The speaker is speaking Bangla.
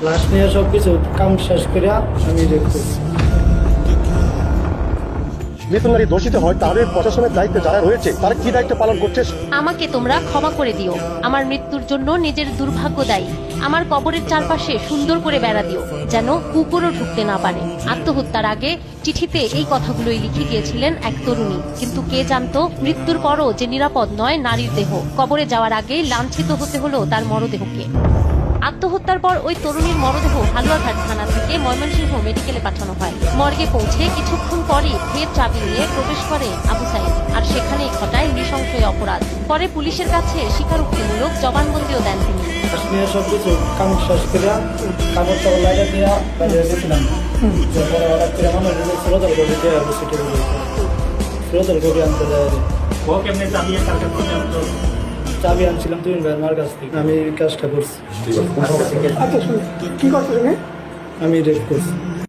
লাশ নিয়ে সব কিছু কাম শেষ করে আমি দেখছি। মৃত নারী দোষিত হয় তাহলে প্রশাসনের দায়িত্বে যারা রয়েছে তারা কি দায়িত্ব পালন করছে? আমাকে তোমরা ক্ষমা করে দিও। আমার মৃত্যুর জন্য নিজের দুর্ভাগ্য দায়ী। আমার কবরের চারপাশে সুন্দর করে বেড়া দিও, যেন কুকুরও ঢুকতে না পারে। আত্মহত্যার আগে চিঠিতে এই কথাগুলোই লিখে গিয়েছিলেন এক তরুণী। কিন্তু কে জানতো মৃত্যুর পরও যে নিরাপদ নয় নারীর দেহ, কবরে যাওয়ার আগেই লাঞ্ছিত হতে হলো তার মরদেহকে। আত্মহত্যার পর ওই তরুণীর মরদেহ হালুয়াঘাট থানা থেকে ময়মনসিংহ মেডিকেলে পাঠানো হয়। মর্গে পৌঁছে কিছুক্ষণ পরই ফের চাবি নিয়ে প্রবেশ করে আবু সাইদ, আর সেখানেই ঘটায় নৃশংসই অপরাধ। পরে পুলিশের কাছে স্বীকারোক্তিমূলক জবানবন্দিও দেন তিনি। লাশ নিয়ে সব কিছু কাম শেষ করে কাগজ টাগজ লাইনে দিয়ে বাইরে গেছিলাম। পরে হঠাৎ করে আমার ফিরোজল গড়িতে আর সিটি ফিরোজল গড়ি আনতে যায়। চাবি আনছিলাম তুই আমার কাছ থেকে। আমি কাজটা করছি। আচ্ছা, কি করছো তুমি? আমি রেপ করছি।